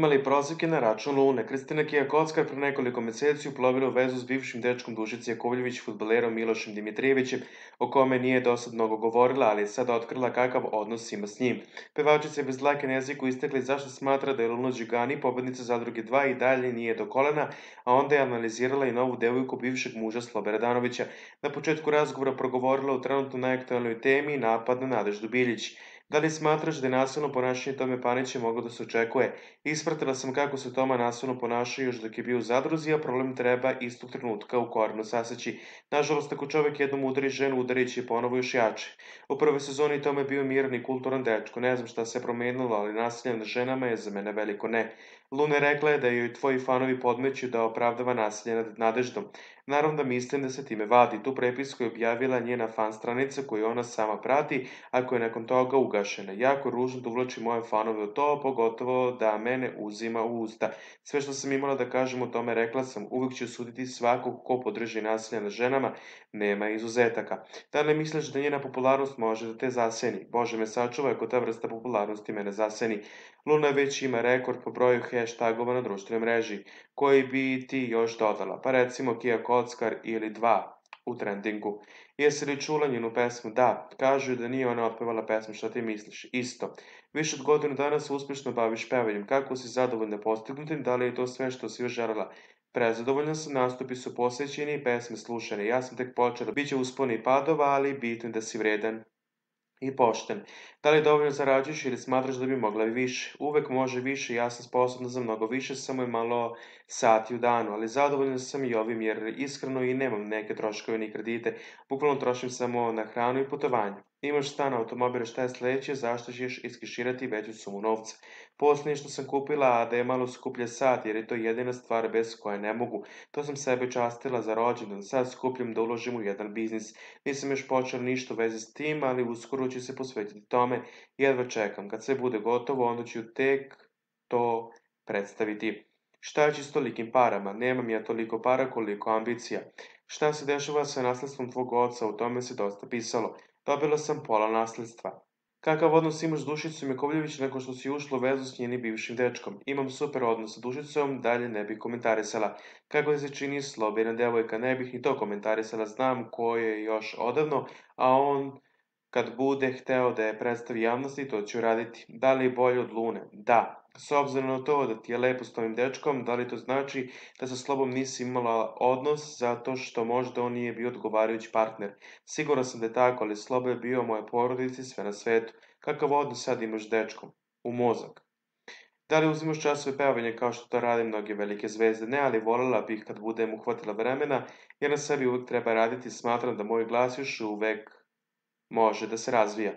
Imali prozivke na račun Lune. Kristina Kija-Kockar pre nekoliko meseci uplovila u vezu s bivšim dečkom Dušice Jakovljević, fudbalerom Milošem Dimitrijevićem, o kome nije dosad mnogo govorila, ali je sada otkrila kakav odnos ima s njim. Pevačica je bez dlake na jeziku istakla zašto smatra da je Luna Đugani, pobednica Zadruge 2, i dalje nije do kolena, a onda je analizirala i novu devojku bivšeg muža Slobe Radanovića. Na početku razgovora progovorila o trenutno najaktualnoj temi napad na Nadeždu Biljić. Da li smatraš da je nasilno ponašanje Tome Panića moglo da se očekuje? Ispratila sam kako se Toma nasilno ponašao još dok je bio u zadruzi, a problem treba istog trenutka u korenu saseći. Nažalost, ako čovek jednom udari ženu, udarići je ponovo još jače. U prvoj sezoni Tome je bio miran i kulturan dečko. Ne znam šta se promenilo, ali nasilje nad ženama je za mene veliko ne. Luna rekla je da joj tvoji fanovi podmeću da opravdava nasilje nad Nadeždom. Naravno da mislim da se time vadi. Tu prepisku je objavila njena fan stranica koju ona sama prati, a koja je nakon toga ugašena. Jako ružno da uvlači moje fanove u to, pogotovo da mene uzima u usta. Sve što sam imala da kažem o tome rekla sam, uvijek ću suditi svakog ko podrži nasilje nad ženama, nema izuzetaka. Da li misliš da njena popularnost može da te zaseni? Bože me sačuvaj ako ta vrsta popularnosti mene zaseni. Luna već ima rekord po broju hashtagova na društvenoj mreži. Koji bi ti još dodala? Pa recimo Kija Kockar ili 2 u trendingu. Jesi li čula njenu pesmu? Da. Kažu da nije ona otpevala pesmu. Šta ti misliš? Isto. Više od godinu dana se uspešno baviš pevanjem. Kako si zadovoljna postignutim? Da li je to sve što si još želela? Prezadovoljna sam, nastupi su posvećeni i pesme slušane. Ja sam tek počela. Biće usponi i padova, ali bitno da si vredan i pošten. Da li dovoljno zarađuješ ili smatraš da bi mogla i više? Uvek može više, ja sam sposobna za mnogo više, samo je malo sati u danu, ali zadovoljna sam i ovim jer iskreno i nemam neke troškove ni kredite. Bukvalno trošim samo na hranu i putovanje. Imaš stan, automobil, šta je sledeće, zašto ćeš iskeširati veću sumu novca? Posljednje što sam kupila, a da je malo skuplje sat, jer je to jedina stvar bez koje ne mogu. To sam sebe častila za rođendan, sad skupljam da uložim u jedan biznis. Nisam još počela ništa u vezi s tim, ali uskoro ću se posvetiti tome. Jedva čekam. Kad sve bude gotovo, onda ću tek to predstaviti. Šta će s tolikim parama? Nemam ja toliko para koliko ambicija. Šta se dešava sa nasledstvom tvog oca? O tome se dosta pisalo. Dobila sam pola nasledstva. Kakav odnos imaš s Dušicom Jakovljević nakon što si ušla u vezu s njenim bivšim dečkom? Imam super odnos sa Dušicom, dalje ne bih komentarisala. Kako se čini slobina devojka, ne bih ni to komentarisala, znam ko je još odavno, a on kad bude hteo da je predstavi javnosti, to će uraditi. Da li je bolje od Lune? Da. S obzirom na to da ti je lepo s tvojim dečkom, da li to znači da sa Slobom nisi imala odnos zato što možda on nije bio odgovarajući partner? Siguran sam da je tako, ali Slobo je bio moje porodici sve na svetu. Kakav odnos sad imaš s dečkom? U mozak. Da li uzimaš časove pevanja kao što to rade mnoge velike zvezde? Ne, ali voljela bih kad budem uhvatila vremena, jer na sebi uvek treba raditi. Smatram da moj glas još uvek može da se razvija.